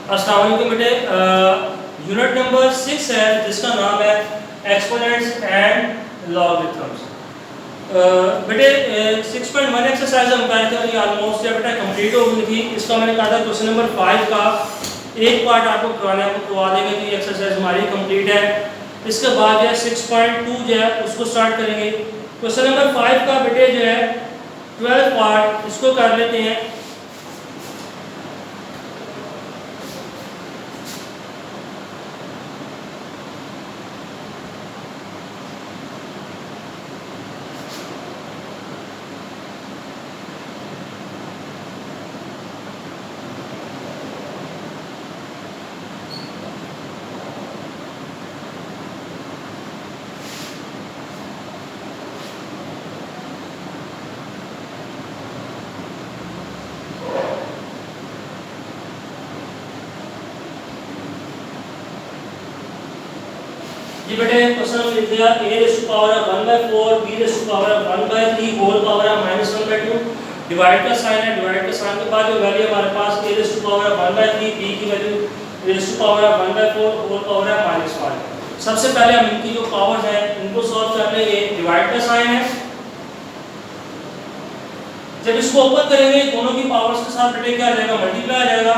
अस्सलाम वालेकुम बेटे, यूनिट नंबर 6 है जिसका नाम है एक्सपोनेंट्स एंड लॉगरिथम्स। बेटे 6.1 एक्सरसाइज हम कर रहे थे और ये ऑलमोस्ट बेटा कंप्लीट हो गई थी। इसका मैंने कहा था क्वेश्चन नंबर 5 का एक पार्ट आपको करवा देंगे तो ये एक्सरसाइज हमारी कंप्लीट है। इसके बाद जो है 6.2 जो है उसको स्टार्ट करेंगे। क्वेश्चन नंबर 5 का बेटे जो है 12 पार्ट इसको कर लेते हैं। जी बेटे क्वेश्चन लिख दिया a raise to power of 1/4 b raise to power of 1/3 whole power of -1/2। Divide का साइन है, डिवाइड के साइन के बाद जो वैल्यू हमारे पास a raise to power of 1/3 b की value raise to power of 1/4 whole power of -1। सबसे पहले हम इनकी जो पावर्स हैं इनको सॉल्व कर लेंगे। डिवाइड का साइन है, जब इसको ओपन करेंगे दोनों की पावर्स के साथ बेटे क्या आ जाएगा, मल्टीप्लाई आ जाएगा।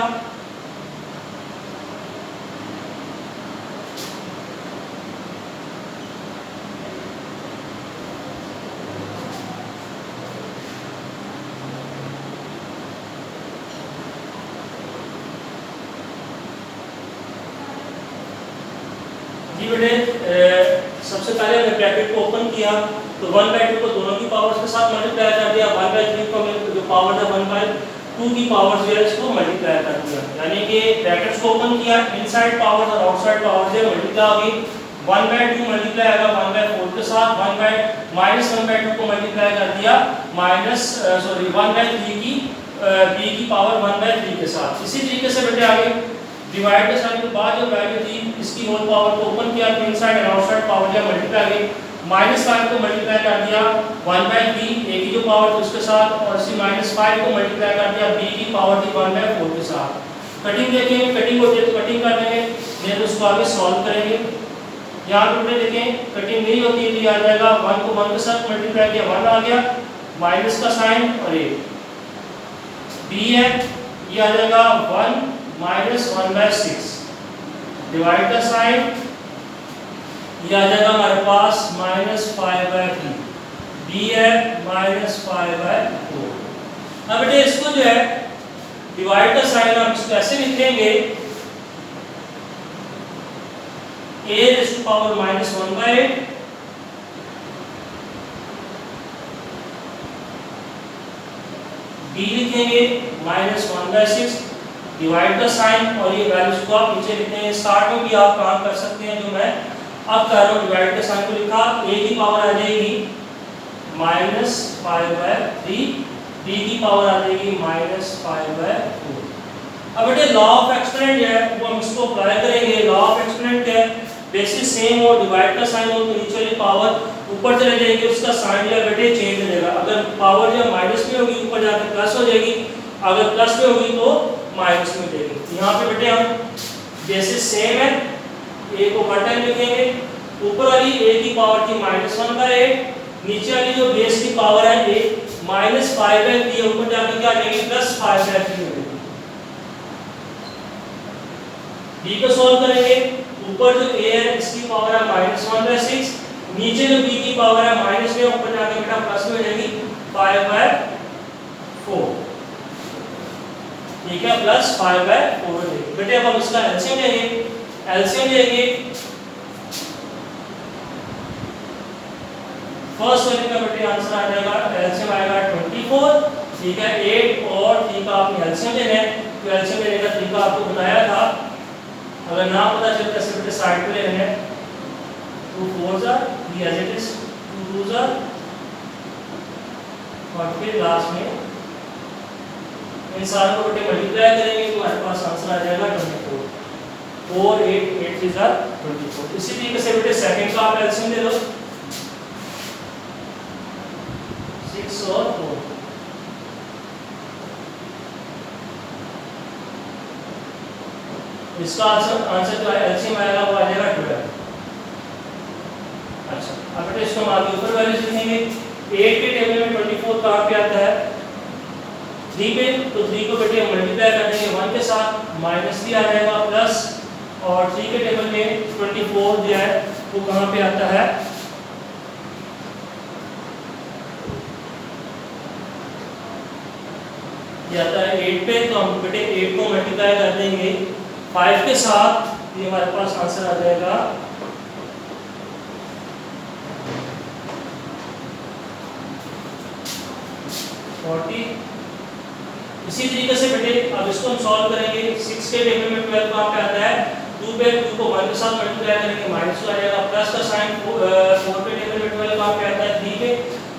जी बेटे सबसे पहले हमने ब्रैकेट को ओपन किया तो 1/2 को दोनों की पावर्स के साथ मल्टीप्लाई कर दिया। 1/3 को जो पावर है 1/2 की पावर्स जो है इसको मल्टीप्लाई कर दिया। यानी कि ब्रैकेट्स को ओपन किया, इनसाइड पावर्स और आउटसाइड पावर्स जो मल्टीप्लाई होगी। 1/2 मल्टीप्लाई आएगा 1/4 के साथ, -1/2 को मल्टीप्लाई कर दिया 1/3 की b की पावर 1/3 के साथ। इसी तरीके से बेटे आगे डिवाइड के साइन के बाद जो वैल्यू थी इसकी होल पावर को ओपन किया तो इनसाइड और आउटसाइड पावर जो मल्टीप्लाई गई। -5 को मल्टीप्लाई कर दिया 1/3 a की जो पावर थी उसके साथ और इसी -5 को मल्टीप्लाई कर दिया b की पावर थी 1/4 के साथ। कटिंग देखेंगे, कटिंग होती है तो कटिंग कर देंगे, नहीं तो उसको आगे सॉल्व करेंगे। यहाँ पे देखें कटिंग नहीं होती है तो आ जाएगा 1 को 1 के साथ मल्टीप्लाई किया 1 आ गया, माइनस का साइन और ये b है ये आ जाएगा 1 -1/6। डिवाइड का साइन ये आ जाएगा हमारे पास -5/3। b है -5/4। अब बेटे इसको जो है डिवाइड का साइन हम इसको ऐसे लिखेंगे a raise to power -1/8 b लिखेंगे -1/6। डिवाइड का साइन और ये वैल्यूज को आप नीचे लिखते हैं। स्टार्ट में भी आप काम कर सकते हैं जो मैं अब कर रहा हूँ। डिवाइड का साइन को लिखा, a की पावर आ जाएगी -5/3, b की पावर आ जाएगी -5/4। अब बेटे लॉ ऑफ एक्सपोनेंट जो है वो हम इसको अप्लाई करेंगे। लॉ ऑफ एक्सपोनेंट क्या है, बेसिस सेम हो, डिवाइड का साइन हो तो नीचे वाली पावर ऊपर चले जाएगी, उसका साइन जो है बेटे चेंज हो जाएगा। अगर पावर जो माइनस में होगी ऊपर जाकर प्लस हो जाएगी, अगर प्लस में होगी तो माइनस में देगी। यहाँ पे बेटे हम बेसिस सेम है, a को 1 टाइम लिखेंगे। ऊपर वाली a की पावर थी -1/8, नीचे वाली जो बेस की पावर है a -5/3, ऊपर जाकर क्या आ जाएगी +5/3 हो जाएगी। b को सॉल्व करेंगे, ऊपर जो a है इसकी पावर है -1/6, नीचे जो b की पावर है माइनस में, ऊपर जाकर बेटा प्लस में हो जाएगी 5/4। ठीक है, +5/4 बेटे। अब हम इसका एलसीएम लेंगे, एलसीएम लेंगे फर्स्ट वाले का बेटे आंसर आ जाएगा, एलसीएम आएगा 24। ठीक है, 8 और 3 का आपने एलसीएम लेना है तो एलसीएम लेने का तरीका आपको बताया था। अगर ना पता चलता है बेटे साइड पे ले लेना है। 2 4s are 3 as it is, 2 2s are और फिर लास्ट में इन सारों को बेटे मल्टीप्लाई करेंगे तो हमारे पास आंसर आ जाएगा 24। 4 8 8 3 are 24। इसी तरीके से बेटे सेकंड का आप एलसीएम ले लो, 6 और 4। इसका आंसर जो है एलसीएम आएगा वो आ जाएगा 12। अच्छा अब बेटा इसको हम आगे ऊपर वैल्यूज लिखेंगे। 8 के टेबल में 24 कहाँ पे आता है 3 पे, तो 3 को बेटे मल्टीप्लाई कर देंगे 1 के साथ, -3 आ जाएगा प्लस, और 3 के टेबल में 24 जो है वो कहाँ पे आता है ये आता है 8 पे, तो हम बेटे 8 को मल्टीप्लाई कर देंगे 5 के साथ, ये हमारे पास आंसर आ जाएगा 40। इसी तरीके से बेटे अब इसको हम सॉल्व करेंगे। 6 के टेबल में 12 कहाँ पे आता है 2 पे, 2 को 1 के साथ मल्टीप्लाई करेंगे -2 आ जाएगा, प्लस का साइन 4 पे टेबल में 12 कहाँ पे आता है 3 पे,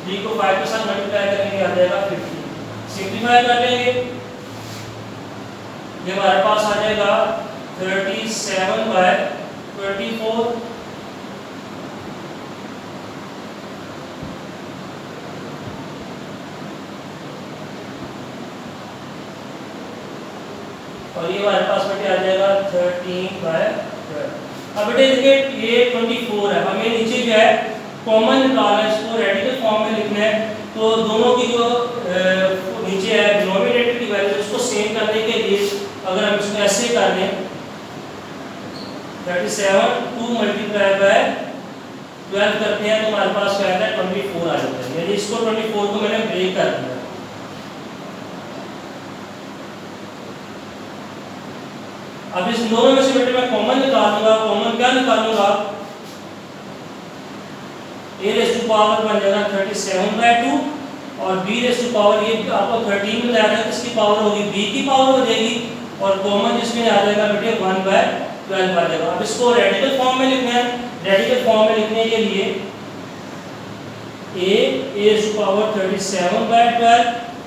3 को 5 के साथ मल्टीप्लाई करेंगे आ जाएगा 50। सिंपलीफाई कर लेंगे, ये हमारे पास आ जाएगा 37/24। और ये हमारे पास बेटे आ जाएगा 13/12। अब बेटे देखिए ये 24 है, हमें नीचे जो है कॉमन निकालना है, इसको रेडिकल फॉर्म में लिखना है। तो दोनों की जो नीचे है डिनोमिनेटर की वैल्यू उसको सेम करने के लिए अगर हम इसको ऐसे कर दें 37 2 मल्टीप्लाई बाय 12 करते हैं तो हमारे पास क्या आता है 24 आ जाता है, यानी इसको 24 को मैंने ब्रेक कर दिया। अब इस दोनों में से बेटे मैं कॉमन निकालूंगा, कॉमन क्या निकालूंगा a रेज़ टू पावर बन जाएगा 37/2 और b रेज़ टू पावर ये आपको 13 में लाना है, किसकी पावर होगी b की पावर हो जाएगी, और कॉमन जिसमें आ जाएगा बेटे 1/12 आ जाएगा। अब इसको रेडिकल फॉर्म में लिखना है, रेडिकल फॉर्म में लिखने के लिए a रेज़ टू पावर 37/12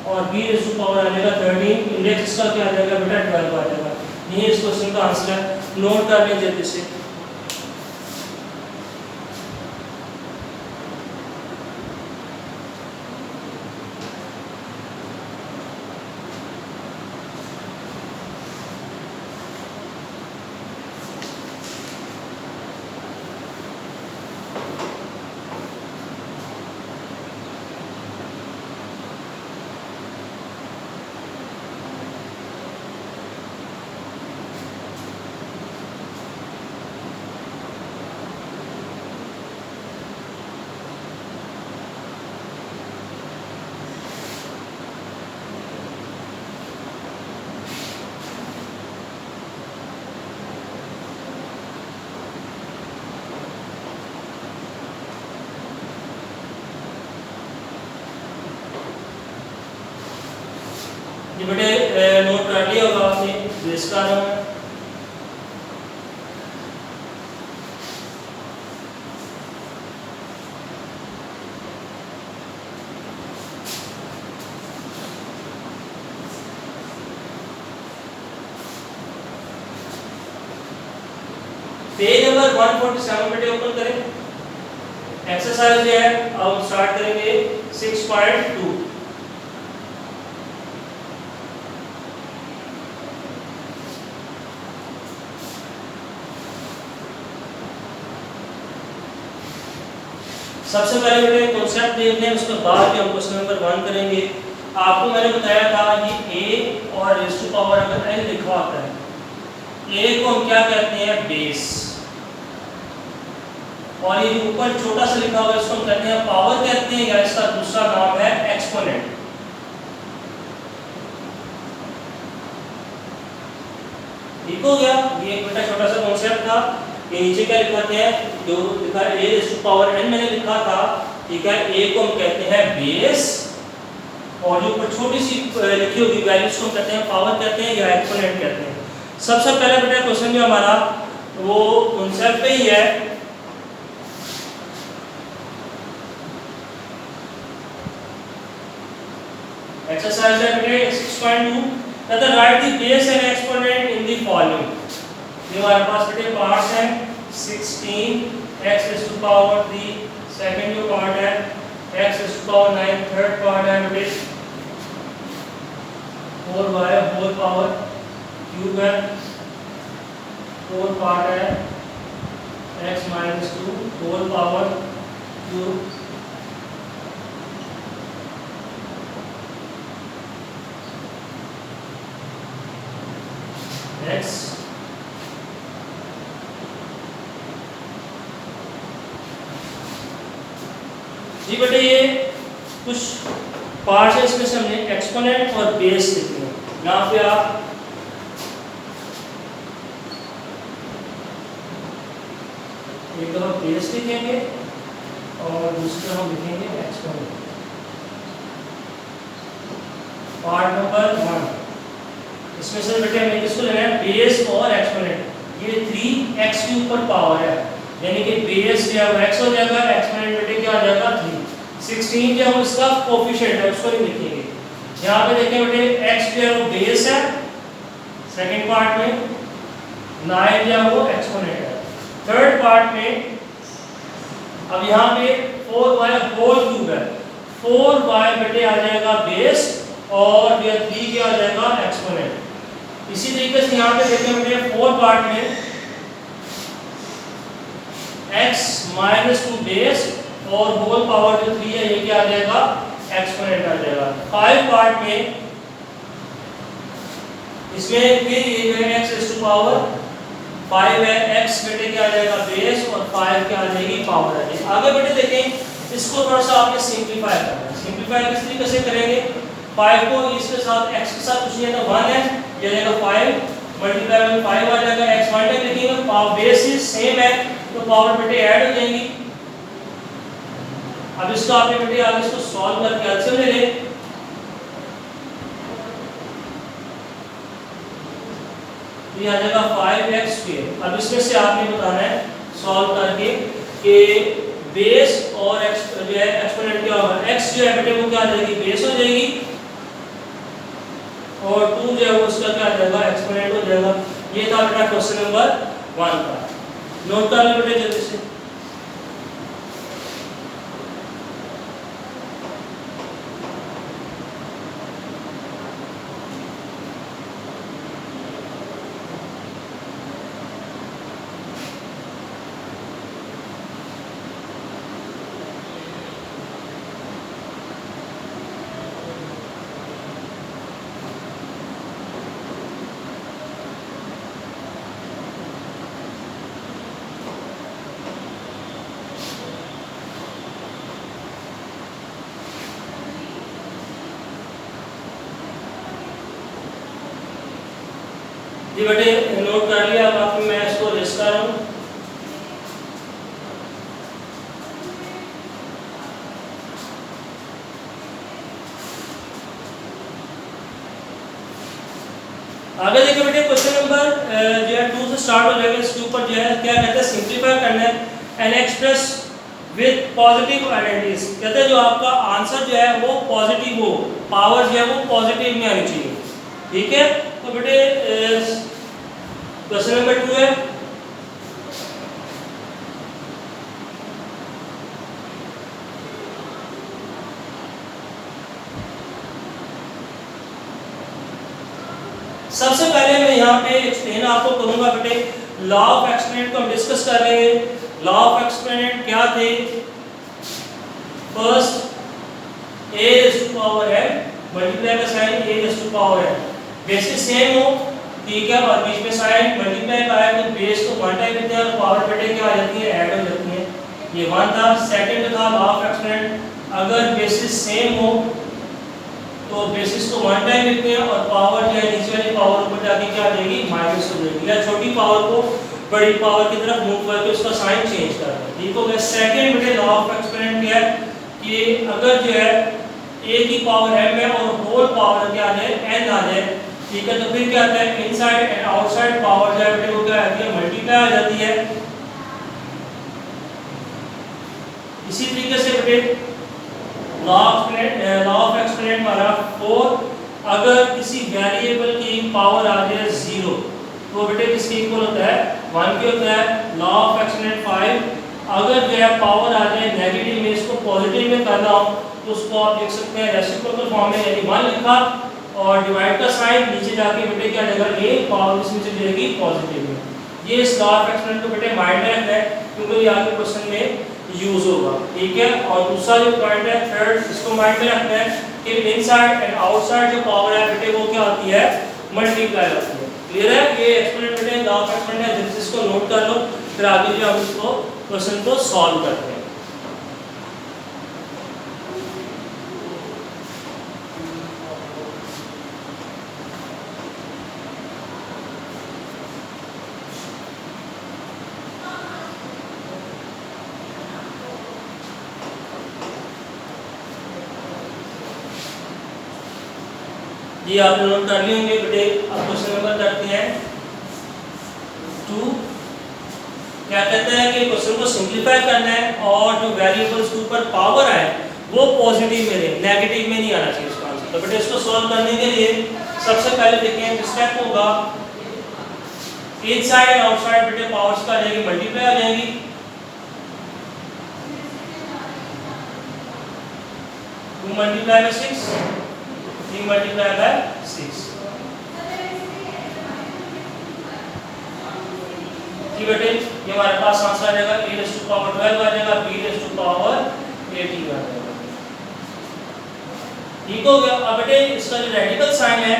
और b रेज़ टू पावर आ जाएगा 13, इंडेक्स इसका क्या आ जाएगा बेटा 12 आ जाएगा। ये इस क्वेश्चन का आंसर है, नोट कर लें जल्दी से। ये बेटे नोट कर लिया होगा आपने, जिसका नाम है पेज नंबर 147 बेटे ओपन करें। एक्सरसाइज जो है अब हम स्टार्ट करेंगे 6.2। सबसे पहले बेटे कॉन्सेप्ट देखते हैं, उसके बाद भी हम क्वेश्चन नंबर 1 करेंगे। आपको मैंने बताया था कि a और रेज़ टू पावर अगर n लिखा होता है, a को हम क्या कहते हैं बेस, और ये ऊपर छोटा सा लिखा हुआ है इसको हम कहते हैं पावर कहते हैं, या इसका दूसरा नाम है एक्सपोनेंट। ठीक हो गया, ये एक बेटा छोटा सा कॉन्सेप्ट था। ये नीचे क्या लिखाते हैं, जो लिखा है a raise to power n मैंने लिखा था, ठीक है। a को हम कहते हैं बेस, और जो ऊपर छोटी सी लिखी होगी वैल्यूज को हम कहते हैं पावर कहते हैं या एक्सपोनेंट कहते हैं। सबसे पहले बेटा क्वेश्चन जो हमारा वो कॉन्सेप्ट पे ही है। एक्सरसाइज है बेटे 6.2, कहता है right the base and exponent in the following. ये हमारे पास बेटे पार्ट्स हैं 16 x raise to power 3, second जो पार्ट है x raise to power 9, third part है बेटे 4y होल पावर क्यूब है, 4 पार्ट है x minus 2 whole power cube x जी बेटे ये कुछ पार्ट है, इसमें से हमने एक्सपोनेंट और बेस लिखते हैं। यहाँ पे आप एक तरफ बेस लिखेंगे और दूसरी तरफ हम लिखेंगे एक्सपोनेंट। पार्ट नंबर 1 इसमें से बेटे हमें किसको लेना है, बेस और एक्सपोनेंट। ये 3x के ऊपर पावर है, यानी कि बेस जो है x हो जाएगा, एक्सपोनेंट बेटे क्या आ जाएगा 3। 16 जो है उसका कोफिशिएंट है, उसको नहीं लिखेंगे। यहाँ पे देखें बेटे x जो है वो बेस है सेकंड पार्ट में, 9 जो है वो एक्सपोनेंट है थर्ड पार्ट में। अब यहाँ पे 4y होल क्यूब है, 4y बेटे आ जाएगा बेस और ये 3 क्या आ जाएगा एक्सपोनेंट। इसी तरीके से यहाँ पे देखें बेटे 4 पार्ट में x माइनस 2 बेस और होल पावर जो 3 है ये क्या आ जाएगा एक्सपोनेंट आ जाएगा। 5 पार्ट में इसमें फिर ये जो है x रेज़ टू पावर 5 है, x बेटे क्या आ जाएगा बेस और 5 क्या आ जाएगी पावर आ जाएगी। आगे बेटे देखें इसको थोड़ा सा आपने सिंपलीफाई करना है। सिंपलीफाई किस तरीके से करेंगे, 5 को इसके साथ x के साथ कुछ नहीं है तो 1 है, ये जाएगा 5 मल्टीप्लाई में 5 आ जाएगा, x 1 टाइम लिखेंगे, पावर बेस ही सेम है तो पावर बेटे ऐड हो जाएंगी। अब इसको आपने बेटे आगे इसको सॉल्व करके एलसीएम ले लें। ये आ जाएगा 5x²। अब इसमें से आपने बताना है सॉल्व करके कि बेस और x जो है एक्सपोनेंट क्या होगा, x जो है बेटे वो क्या आ जाएगी बेस हो जाएगी और 2 जो है वो उसका क्या आ जाएगा एक्सपोनेंट हो जाएगा। ये था बेटा क्वेश्चन नंबर 1 का। नोट कर लो बेटे जल्दी से। जी बेटे नोट कर लिया। अब आपको मैं इसको रेस कर रहा हूँ। आगे देखिए बेटे क्वेश्चन नंबर जो है 2 से स्टार्ट हो जाएगा। इसके ऊपर जो है क्या कहते हैं सिंपलीफाई करना है and express with positive identities. कहते हैं जो आपका आंसर जो है वो पॉजिटिव हो, पावर जो है वो पॉजिटिव में आनी चाहिए। ठीक है, तो बेटे क्वेश्चन नंबर 2 है। सबसे पहले मैं यहाँ पे एक्सप्लेन आपको करूंगा बेटे, लॉ ऑफ एक्सपोनेंट को हम डिस्कस कर लेंगे। लॉ ऑफ एक्सपोनेंट क्या थे? First a raise to power है, मल्टीप्लाई का sign a raise to power है, बेसिस सेम हो, ठीक है, और बीच में साइन मल्टीप्लाई का है तो बेस को 1 टाइम लेते हैं और पावर बेटे क्या आ जाती है ऐड हो जाती है। ये 1 था। सेकंड था लॉ ऑफ एक्सपोनेंट, अगर बेसिस सेम हो तो बेसिस को 1 टाइम लिखते हैं और पावर जो है नीचे वाली पावर ऊपर जाके क्या आ जाएगी माइनस हो जाएगी, या छोटी पावर को बड़ी पावर की तरफ मूव करके उसका साइन चेंज कर दें। ठीक हो गया। सेकंड बेटे लॉ ऑफ एक्सपोनेंट क्या है कि अगर जो है a की पावर m है और होल पावर क्या आ जाए n आ जाए, ठीक है, तो फिर क्या आता है इनसाइड एंड आउटसाइड पावर जो है बेटे वो क्या आती है मल्टीप्लाई आ जाती है। इसी तरीके से बेटे लॉ ऑफ एक्सपोनेंट हमारा 4, अगर किसी वेरिएबल की पावर आ जाए 0 तो बेटे किसके इक्वल होता है 1 के होता है। लॉ ऑफ एक्सपोनेंट 5, अगर जो है पावर आ जाए नेगेटिव में, इसको पॉजिटिव में करना हो तो उसको आप लिख सकते हैं रेसिप्रोकल फॉर्म में, यानी 1 लिखा और डिवाइड का साइन नीचे जाके बेटे क्या जाएगा a, पावर इसमें चली जाएगी पॉजिटिव में। ये इस लॉ ऑफ एक्सपोनेंशियल को बेटे माइंड में रखना है क्योंकि ये आगे क्वेश्चन में यूज होगा, ठीक है। और दूसरा जो पॉइंट है थर्ड, इसको माइंड में रखना है कि इनसाइड एंड आउटसाइड जो पावर है बेटे वो क्या होती है, मल्टीप्लाई होती है। क्लियर है, ये एक्सपोनेंट बेटे लॉ ऑफ एक्सपोनेंट है, जिसको नोट कर लो, फिर आगे जो हम इसको क्वेश्चन को सॉल्व करते हैं। ये आप नोट कर लिए होंगे बेटे। अब क्वेश्चन नंबर करते हैं 2। क्या कहता है कि क्वेश्चन को सिंपलीफाई करना है और जो वेरिएबल्स के ऊपर पावर आए वो पॉजिटिव में रहे, नेगेटिव में नहीं आना चाहिए इसका आंसर। तो बेटे इसको सॉल्व करने के लिए सबसे पहले देखें स्टेप होगा इनसाइड एंड आउटसाइड बेटे पावर्स का जाएगी मल्टीप्लाई हो जाएगी। 2 मल्टीप्लाई बाय 6, 3 मल्टीप्लाई बाय 6। ठीक बेटे, ये हमारे पास आंसर आ जाएगा a raised to power 12 आ जाएगा, b raised to power 18 आ जाएगा। ठीक हो गया। अब बेटे इसका जो रेडिकल साइन है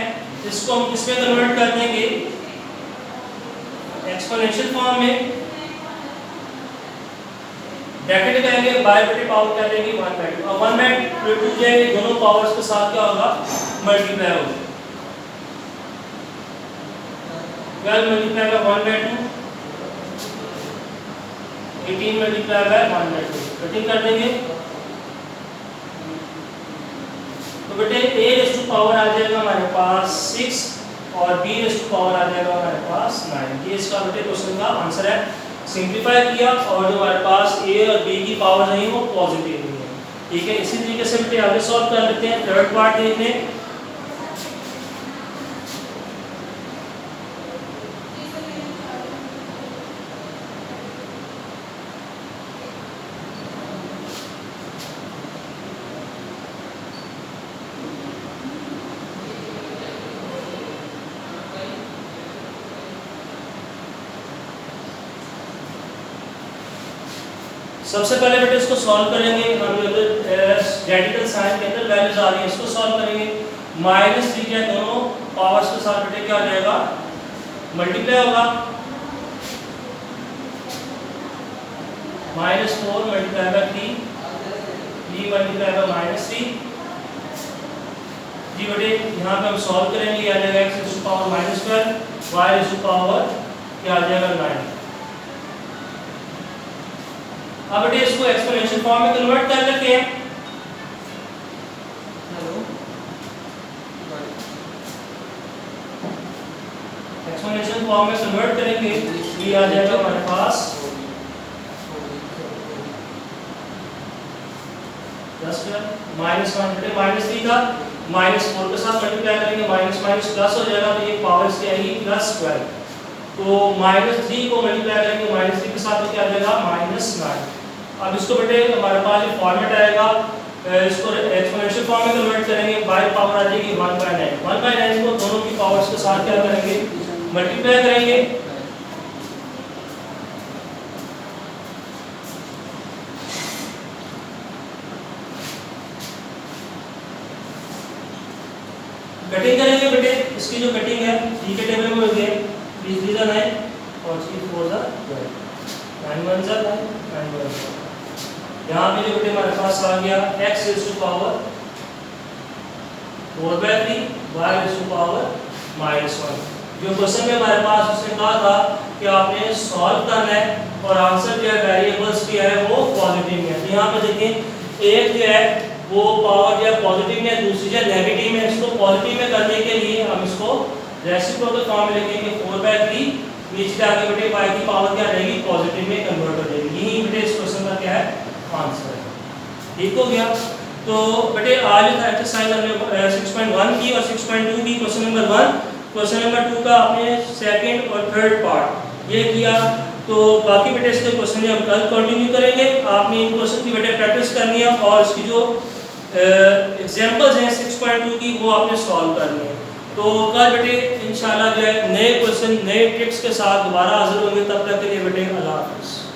इसको हम किस में कन्वर्ट कर देंगे, एक्सपोनेंशियल फॉर्म में। ब्रैकेट करेंगे बाय बेटे पावर क्या देंगे 1/2, और 1/2 जाएंगे, दोनों पावर्स के साथ क्या होगा, मल्टीप्लाई होगा। 12 multiply by 1/2, 18 multiply by 1/2, cutting कर देंगे। तो बेटे a रेज़ टू पावर आ जाएगा हमारे पास 6 और b रेज़ टू पावर आ जाएगा हमारे पास 9। ये इसका बेटे क्वेश्चन का आंसर है। सिंपलीफाई किया और जो हमारे पास a और b की पावर नहीं वो पॉजिटिव नहीं है, ठीक है। इसी तरीके से बेटे आगे सॉल्व कर लेते हैं। थर्ड पार्ट देख लें। सबसे पहले बेटे इसको सॉल्व करेंगे हम, रेडिकल साइन के अंदर वैल्यूज आ रही है, इसको सॉल्व करेंगे। -3 के दोनों पावर्स के साथ बेटे क्या आ जाएगा, मल्टीप्लाई होगा। -4 मल्टीप्लाई बाय 3, 3 मल्टीप्लाई बाय -3। जी बेटे यहाँ पे हम सॉल्व करेंगे, ये आ जाएगा x raise to power -12, y raise to power क्या आ जाएगा 9। अब बेटे इसको एक्सपोनेंशियल फॉर्म में कन्वर्ट कर लेते हैं। एक्सपोनेंशियल फॉर्म में कन्वर्ट करेंगे, ये आ जाएगा हमारे पास 10 -1 बेटे -3 था, -4 के साथ मल्टीप्लाई करेंगे, माइनस प्लस हो जाएगा, तो ये पावर से आएगी +12। तो -3 को मल्टीप्लाई करेंगे -3 के साथ, तो क्या आ जाएगा -9। अब इसको बेटे हमारे पास ये फॉर्मेट आएगा, इसको एक्सपोनेंशियल फॉर्म में कन्वर्ट करेंगे, बाय पावर आ जाएगी 1/9। 1/9 को दोनों की पावर्स के साथ क्या करेंगे, मल्टीप्लाई करेंगे। कटिंग करेंगे बेटे, इसकी जो कटिंग है d के टेबल में हो गए 20 3 9 और 3 4 12, 9 1 9 9 1। यहाँ पे जो बेटे हमारे पास आ गया x raise to power 4/3, y raise to power -1। जो क्वेश्चन में हमारे पास उसने कहा था कि आपने सॉल्व करना है और आंसर जो है वेरिएबल्स की है वो पॉजिटिव में है। यहाँ पे देखिए एक जो है वो पावर जो है पॉजिटिव में, दूसरी जो नेगेटिव में। इसको पॉजिटिव में करने के लिए हम इसको रेसिप्रोकल फॉर्म में लिखेंगे 4/3, नीचे आगे बेटे y की पावर क्या रहेगी, पॉजिटिव में कन्वर्ट हो जाएगी। यही बेटे इस क्वेश्चन का क्या है, आंसर है। ठीक हो गया। तो बेटे आज था एक्सरसाइज हमने 6.1 की और 6.2 की। क्वेश्चन नंबर 1, क्वेश्चन नंबर 2 का आपने सेकंड और थर्ड पार्ट ये किया। तो बाकी बेटे इसके क्वेश्चन हम कल कंटिन्यू करेंगे। आपने इन क्वेश्चन की बेटे प्रैक्टिस करनी है और इसकी जो एग्जांपल्स हैं 6.2 की वो आपने सॉल्व करनी है। तो कल बेटे इंशाल्लाह जो है नए क्वेश्चन नए ट्रिक्स के साथ दोबारा हाजिर होंगे। तब तक के लिए बेटे अल्लाह हाफ़िज़।